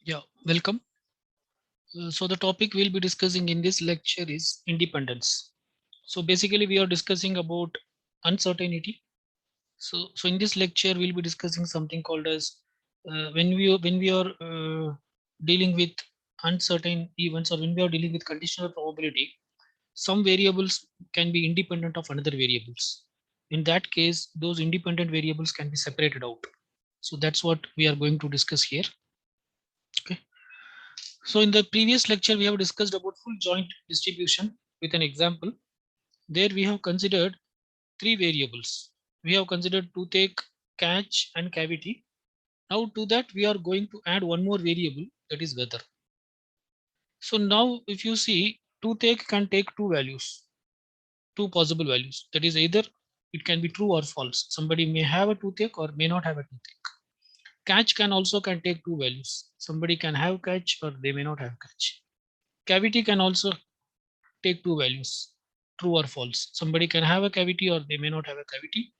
Yeah, welcome. So the topic we'll be discussing in this lecture is independence. So basically we are discussing about uncertainty. So in this lecture we'll be discussing something called as when we are dealing with uncertain events, or when we are dealing with conditional probability, some variables can be independent of another variables. In that case, those independent variables can be separated out. So that's what we are going to discuss here. Okay. So in the previous lecture, we have discussed about full joint distribution with an example. There we have considered three variables. We have considered toothache, catch, and cavity. Now to that, we are going to add one more variable, that is weather. So now if you see, toothache can take two values, two possible values. That is either it can be true or false. Somebody may have a toothache or may not have a toothache. Catch can take two values. Somebody can have catch or they may not have catch. Cavity can also take two values, true or false. Somebody can have a cavity or they may not have a cavity.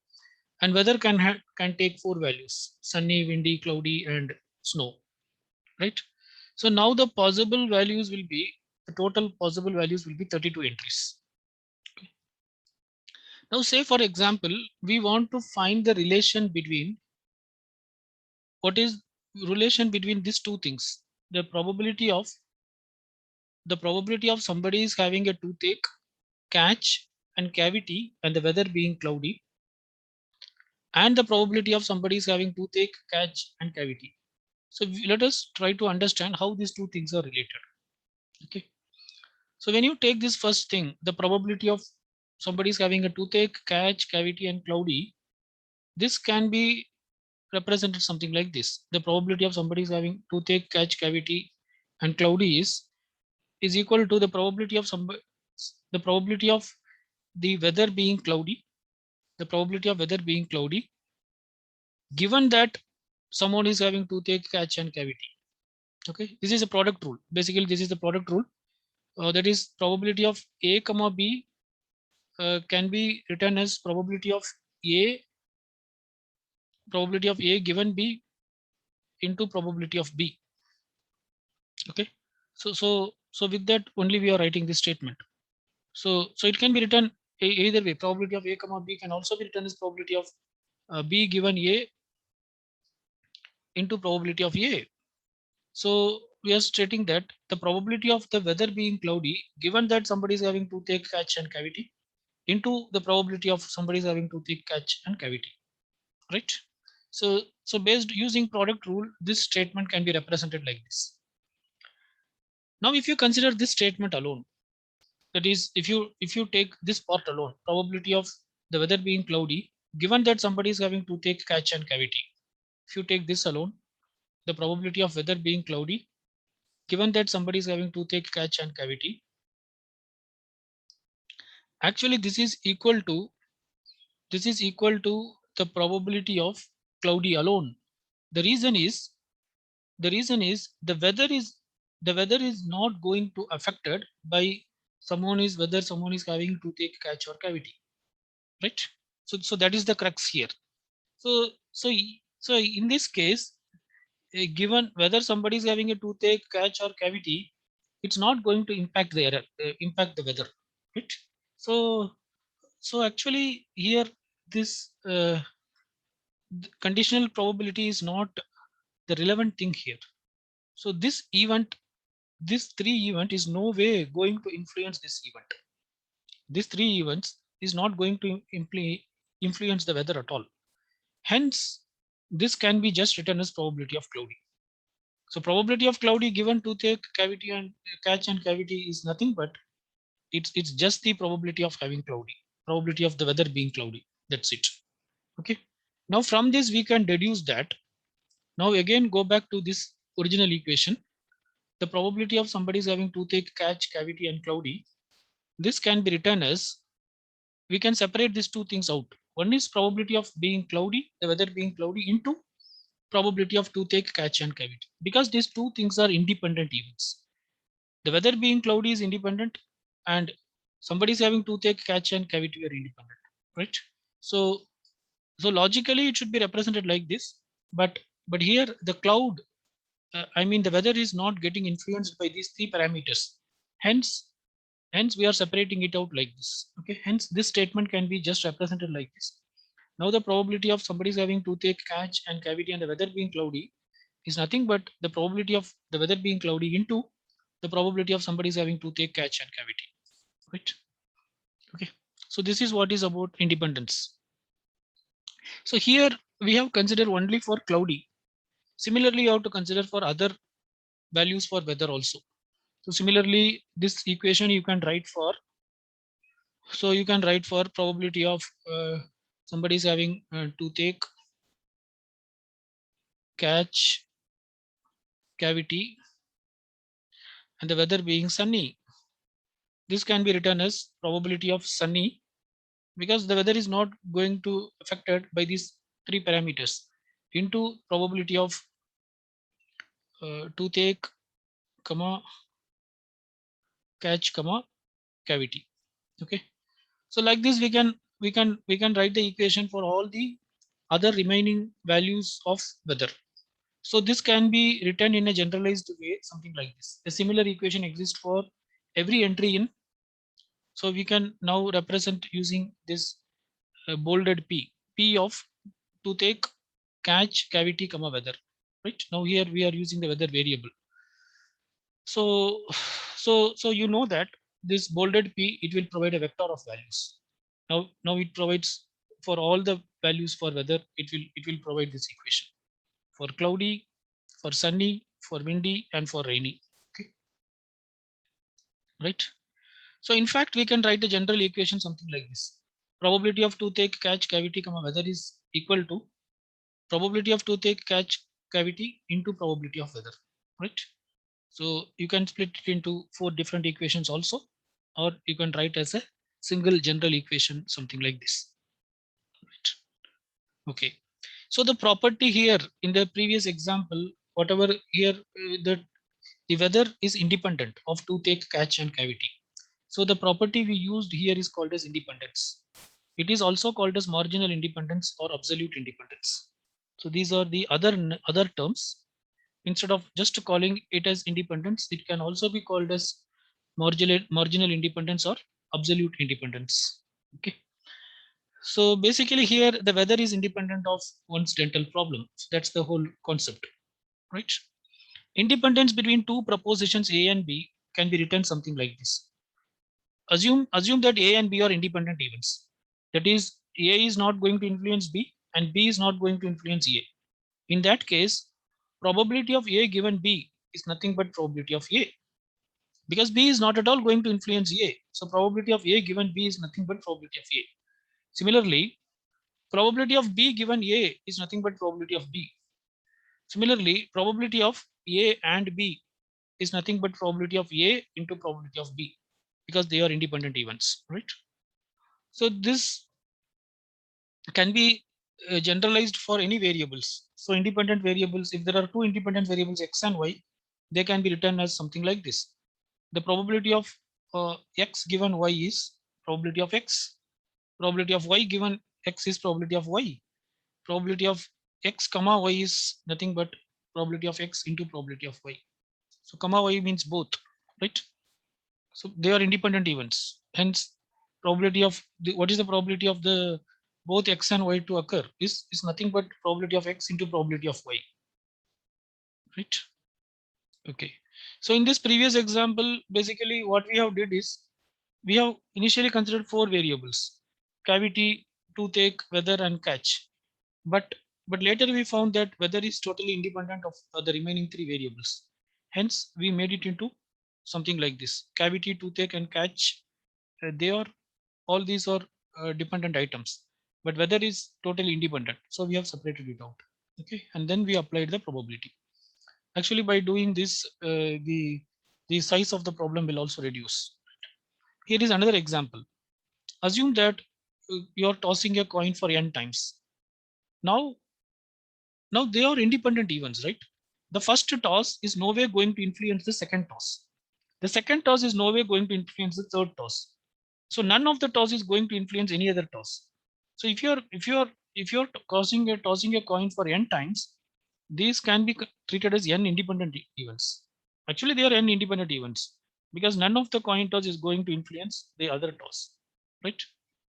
And weather can take four values: sunny, windy, cloudy, and snow. Right. So now the possible values will be the total possible values will be 32 entries. Okay. Now, say for example, we want to find the relation between what is relation between these two things: the probability of somebody is having a toothache, catch, and cavity, and the weather being cloudy, and the probability of somebody is having toothache, catch, and cavity. So let us try to understand how these two things are related. Okay. So when you take this first thing, the probability of somebody is having a toothache, catch, cavity, and cloudy, this can be represented something like this: the probability of somebody is having toothache, catch, cavity, and cloudy is equal to the probability of the probability of the weather being cloudy, the probability of weather being cloudy, given that someone is having toothache, catch, and cavity. Okay, this is a product rule. Basically, this is the product rule. That is probability of a comma b can be written as a probability of a given b into probability of b. Okay, so with that only we are writing this statement. So it can be written either way. Probability of a comma b can also be written as probability of b given a into probability of a. So we are stating that the probability of the weather being cloudy, given that somebody is having toothache, catch, and cavity, into the probability of somebody is having toothache, catch, and cavity. Right? So based using product rule, this statement can be represented like this. Now, if you consider this statement alone, that is, if you take this part alone, probability of the weather being cloudy, given that somebody is having toothache, catch, and cavity. If you take this alone, the probability of weather being cloudy, given that somebody is having toothache, catch, and cavity, actually this is equal to the probability of cloudy alone. The reason is the weather is not going to affected by whether someone is having toothache, catch, or cavity. Right. So that is the crux here. So so so in this case, given whether somebody is having a toothache, catch, or cavity, it's not going to impact the weather. Right. So so actually here, this conditional probability is not the relevant thing here. So this three event is no way going to influence this event. These three events is not going to influence the weather at all. Hence, this can be just written as probability of cloudy. So probability of cloudy given toothache, cavity, and catch, and cavity is nothing but it's just the probability of having cloudy, probability of the weather being cloudy. That's it. Okay. Now from this we can deduce that. Now again go back to this original equation. The probability of somebody is having toothache, catch, cavity, and cloudy. This can be written as, we can separate these two things out. One is probability of being cloudy, the weather being cloudy, into probability of toothache, catch, and cavity. Because these two things are independent events. The weather being cloudy is independent, and somebody is having toothache, catch, and cavity are independent. Right. So so logically it should be represented like this, but here the cloud I mean, the weather is not getting influenced by these three parameters. Hence hence we are separating it out like this. Okay, hence this statement can be just represented like this. Now the probability of somebody is having toothache, catch and cavity and the weather being cloudy is nothing but the probability of the weather being cloudy into the probability of somebody is having toothache, catch and cavity, right? Okay, so this is what is about independence. So here we have considered only for cloudy. Similarly, you have to consider for other values for weather also. So similarly, this equation you can write for, so you can write for probability of somebody is having toothache, catch, cavity and the weather being sunny. This can be written as probability of sunny because the weather is not going to affected by these three parameters into probability of toothache, comma, catch, comma, cavity. Okay, so like this we can write the equation for all the other remaining values of weather. So this can be written in a generalized way, something like this. A similar equation exists for every entry in. So we can now represent using this bolded P of toothache, catch, cavity, comma, weather. Right now here we are using the weather variable. So so you know that this bolded P, it will provide a vector of values. Now it provides for all the values for weather. It will provide this equation for cloudy, for sunny, for windy, and for rainy. Okay, right. So in fact, we can write a general equation something like this: probability of toothache, catch, cavity, comma, weather is equal to probability of toothache, catch, cavity into probability of weather. Right. So you can split it into four different equations also, or you can write as a single general equation, something like this. Right. Okay. So the property here in the previous example, whatever here, the weather is independent of toothache, catch, and cavity. So the property we used here is called as independence. It is also called as marginal independence or absolute independence. So these are the other terms. Instead of just calling it as independence, it can also be called as marginal independence or absolute independence. Okay. So basically here the weather is independent of one's dental problem. So that's the whole concept, right? Independence between two propositions A and B can be written something like this. Assume that A and B are independent events. That is, A is not going to influence B and B is not going to influence A. In that case, probability of A given B is nothing but probability of A, because B is not at all going to influence A. So probability of A given B is nothing but probability of A. Similarly, probability of B given A is nothing but probability of B. Similarly, probability of A and B is nothing but probability of A into probability of B, because they are independent events, right? So this can be generalized for any variables. So independent variables, if there are two independent variables x and y, they can be written as something like this. The probability of x given y is probability of x. Probability of y given x is probability of y. Probability of x comma y is nothing but probability of x into probability of y. So comma y means both, right? So they are independent events. Hence, probability of what is the probability of the both x and y to occur is nothing but probability of x into probability of y, right? Okay. So in this previous example, basically what we have did is we have initially considered four variables: cavity, toothache, weather, and catch. But later we found that weather is totally independent of the remaining three variables. Hence, we made it into something like this: cavity, toothache, and catch. They are all these are dependent items, but weather is totally independent. So we have separated it out. Okay, and then we applied the probability. Actually, by doing this, the size of the problem will also reduce. Here is another example. Assume that you are tossing a coin for n times. Now, they are independent events, right? The first toss is no way going to influence the second toss. The second toss is no way going to influence the third toss. So none of the toss is going to influence any other toss. So if you're tossing a coin for n times, these can be treated as n independent events. Actually they are n independent events because none of the coin toss is going to influence the other toss, right?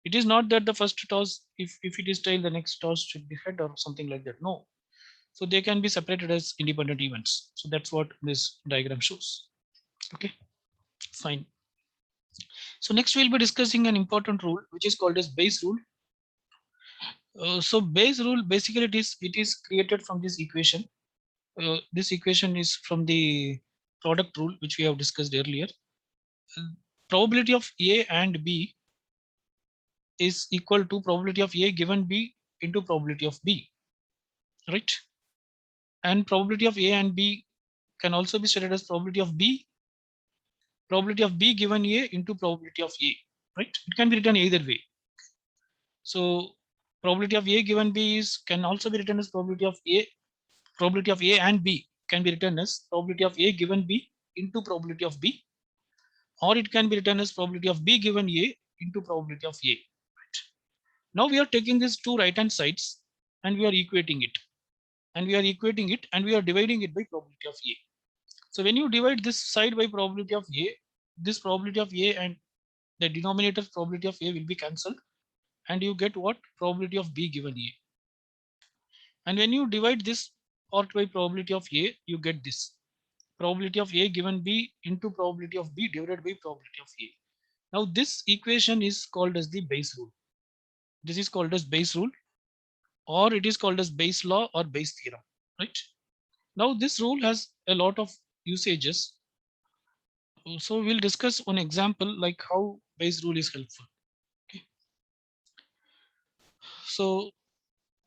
It is not that the first toss, if it is tail, the next toss should be head or something like that. No. So they can be separated as independent events. So that's what this diagram shows. Okay, fine. So next we'll be discussing an important rule which is called as Bayes rule. So Bayes rule basically it is created from this equation. This equation is from the product rule which we have discussed earlier. Uh, Probability of A and B is equal to probability of A given B into probability of B, right? And probability of A and B can also be stated as probability of B given A into probability of A, right? It can be written either way. So probability of A given B is can also be written as probability of A and B can be written as probability of A given B into probability of B, or it can be written as probability of B given A into probability of A. Right? Now we are taking these two right hand sides and we are equating it, and we are dividing it by probability of A. So when you divide this side by probability of A, this probability of A and the denominator probability of A will be cancelled, and you get what? Probability of B given A. And when you divide this part by probability of A, you get this probability of A given B into probability of B divided by probability of A. Now this equation is called as the Bayes rule. This is called as Bayes rule, or it is called as Bayes law or Bayes theorem, right? Now this rule has a lot of usages. So we'll discuss one example like how Bayes rule is helpful. Okay. So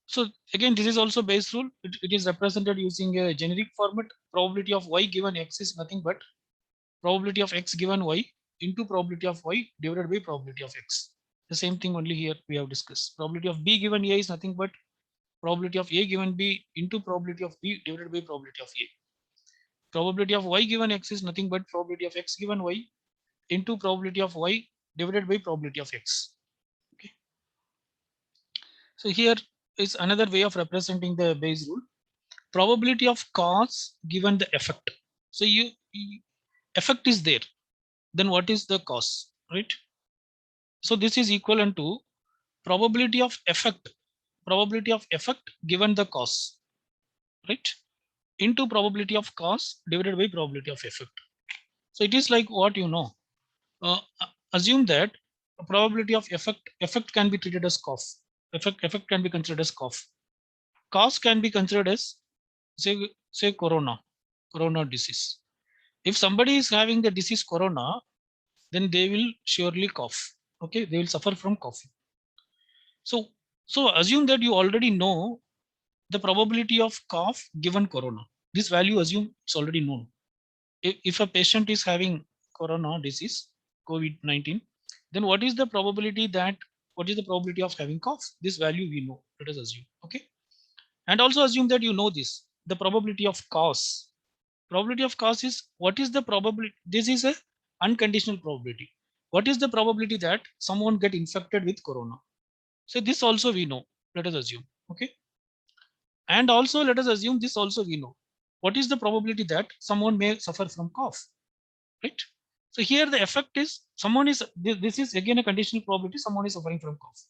so again, this is also Bayes rule. It is represented using a generic format. Probability of y given x is nothing but probability of x given y into probability of y divided by probability of x. The same thing only here we have discussed. Probability of b given a is nothing but probability of a given b into probability of b divided by probability of a. Probability of y given x is nothing but probability of x given y into probability of y divided by probability of x. Okay. So here is another way of representing the Bayes rule. Probability of cause given the effect. So effect is there, then what is the cause, right? So this is equivalent to probability of effect given the cause, right, into probability of cause divided by probability of effect. So it is like what you know. uh, Assume that a probability of effect can be treated as cough. Effect can be considered as cough. Cause can be considered as say corona disease. If somebody is having the disease corona, then they will surely cough. Okay, they will suffer from coughing. So assume that you already know the probability of cough given corona. This value assume it's already known. If a patient is having corona disease, COVID-19, then what is the probability of having cough? This value we know. Let us assume. Okay. And also assume that you know this. The probability of cause. Probability of cause is what is the probability? This is a unconditional probability. What is the probability that someone get infected with corona? So this also we know. Let us assume. Okay. And also let us assume this also we know. What is the probability that someone may suffer from cough? Right. So here the effect is this is again a conditional probability someone is suffering from cough.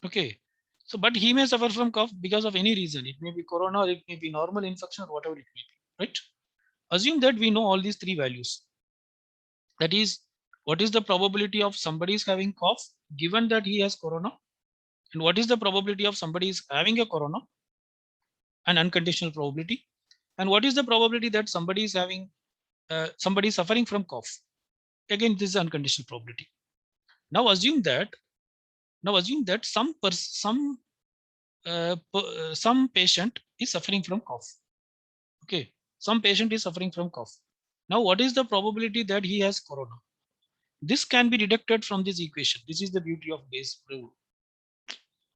Okay. So but he may suffer from cough because of any reason. It may be corona, or it may be normal infection, or whatever it may be. Right. Assume that we know all these three values. That is, what is the probability of somebody is having cough given that he has corona, and what is the probability of somebody is having a corona, an unconditional probability, and what is the probability that somebody is suffering from cough. Again, this is unconditional probability. Now assume that some patient is suffering from cough. Okay, some patient is suffering from cough. Now what is the probability that he has corona? This can be deducted from this equation. This is the beauty of Bayes rule.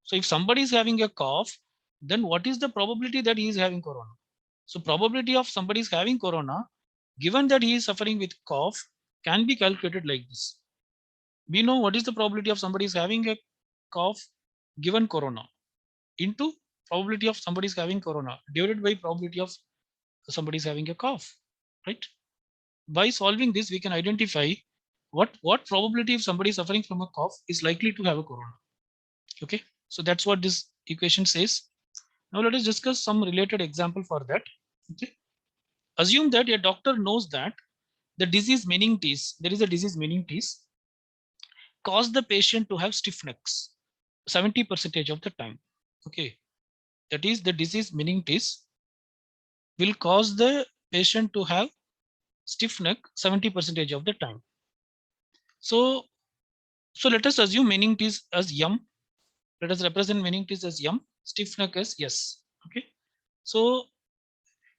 So if somebody is having a cough, then what is the probability that he is having corona? So probability of somebody is having corona, given that he is suffering with cough, can be calculated like this. We know what is the probability of somebody is having a cough given corona into probability of somebody is having corona divided by probability of somebody is having a cough, right? By solving this, we can identify what probability if somebody is suffering from a cough is likely to have a corona. Okay, so that's what this equation says. Now let us discuss some related example for that. Okay, assume that a doctor knows that the disease meningitis, there is a disease meningitis, cause the patient to have stiff necks 70% of the time. Okay, that is the disease meningitis will cause the patient to have stiff neck 70% of the time. So, so let us assume meningitis as M. Let us represent meningitis as M, stiff neck as S. Okay. So,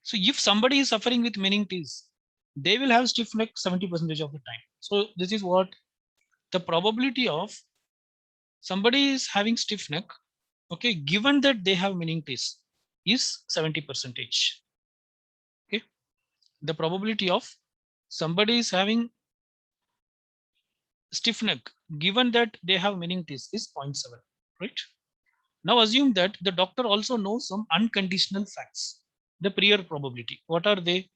so if somebody is suffering with meningitis, they will have stiff neck 70% of the time. So this is what the probability of somebody is having stiff neck, okay, given that they have meningitis is 70%. Okay. The probability of somebody is having stiff neck given that they have meningitis is 0.7, right? Now assume that the doctor also knows some unconditional facts, the prior probability. What are they?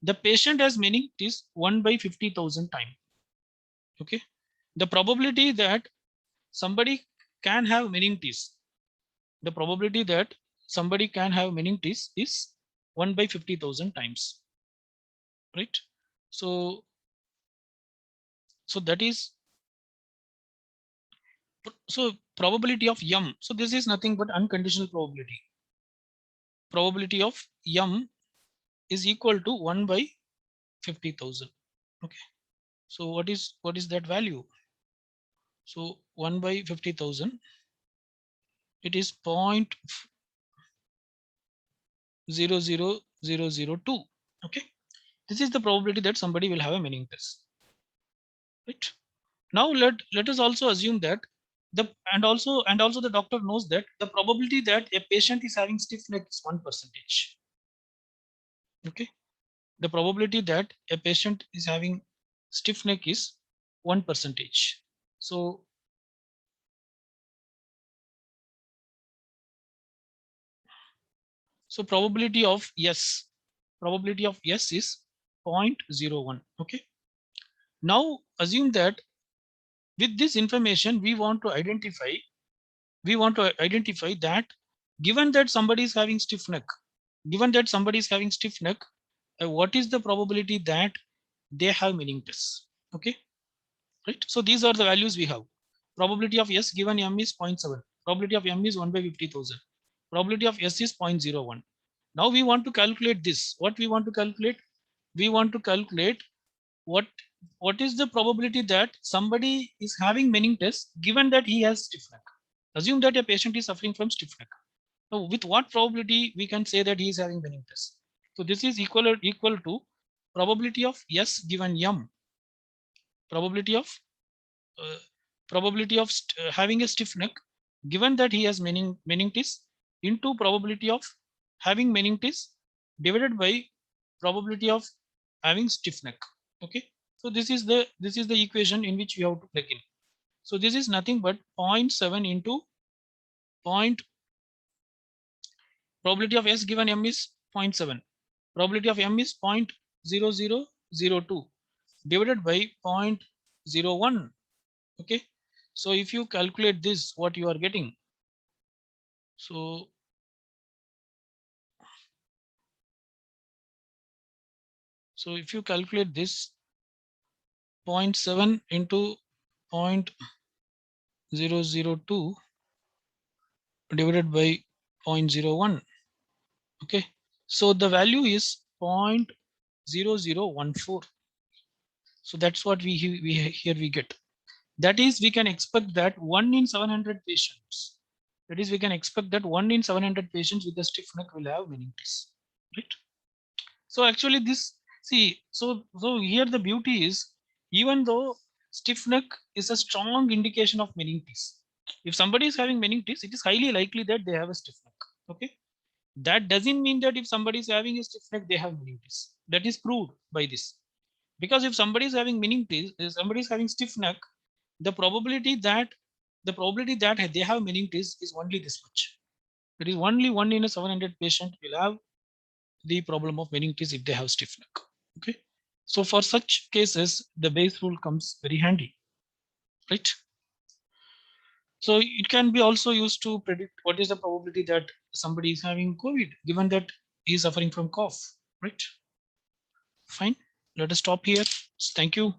The patient has meningitis 1 by 50,000 times. Okay. The probability that somebody can have meningitis, the probability that somebody can have meningitis is 1 by 50,000 times, right? So, so that is, so probability of M. So this is nothing but unconditional probability. Probability of M is equal to 1 by 50,000. Okay. So what is that value? So 1 by 50,000, it is 0.00002. Okay. This is the probability that somebody will have a meningitis. Right. Now let us also assume that the and also the doctor knows that the probability that a patient is having stiff neck is 1%. Okay. The probability that a patient is having stiff neck is 1%. So probability of yes is 0.01. Okay. Now assume that with this information we want to identify that given that somebody is having stiff neck, what is the probability that they have meningitis? Okay, right? So these are the values we have. Probability of S given M is 0.7. Probability of M is 1 by 50,000. Probability of S is 0.01. Now we want to calculate this. What we want to calculate? We want to calculate what is the probability that somebody is having meningitis given that he has stiff neck. Assume that a patient is suffering from stiff neck. Now, with what probability we can say that he is having meningitis? So this is equal to probability of S given M, probability of uh, having a stiff neck given that he has meningitis into probability of having meningitis divided by probability of having stiff neck. Okay, so this is the equation in which you have to plug in. So this is nothing but 0.7 into point probability of S given M is 0.7, probability of M is 0.0002 divided by 0.01. Okay, so if you calculate this, what you are getting? So if you calculate this 0.7 into 0.002 divided by 0.01. Okay, so the value is 0.0014. So that's what we get. That is, we can expect that 1 in 700 patients. That is, we can expect that 1 in 700 patients with a stiff neck will have meningitis, right? So actually, so here the beauty is, even though stiff neck is a strong indication of meningitis, if somebody is having meningitis, it is highly likely that they have a stiff neck. Okay, that doesn't mean that if somebody is having a stiff neck, they have meningitis. That is proved by this. Because if somebody is having meningitis, if somebody is having stiff neck, the probability that they have meningitis is only this much. It is only 1 in a 700 patient will have the problem of meningitis if they have stiff neck. Okay. So for such cases, the Bayes rule comes very handy, right? So it can be also used to predict what is the probability that somebody is having COVID, given that he is suffering from cough, right? Fine. Let us stop here. Thank you.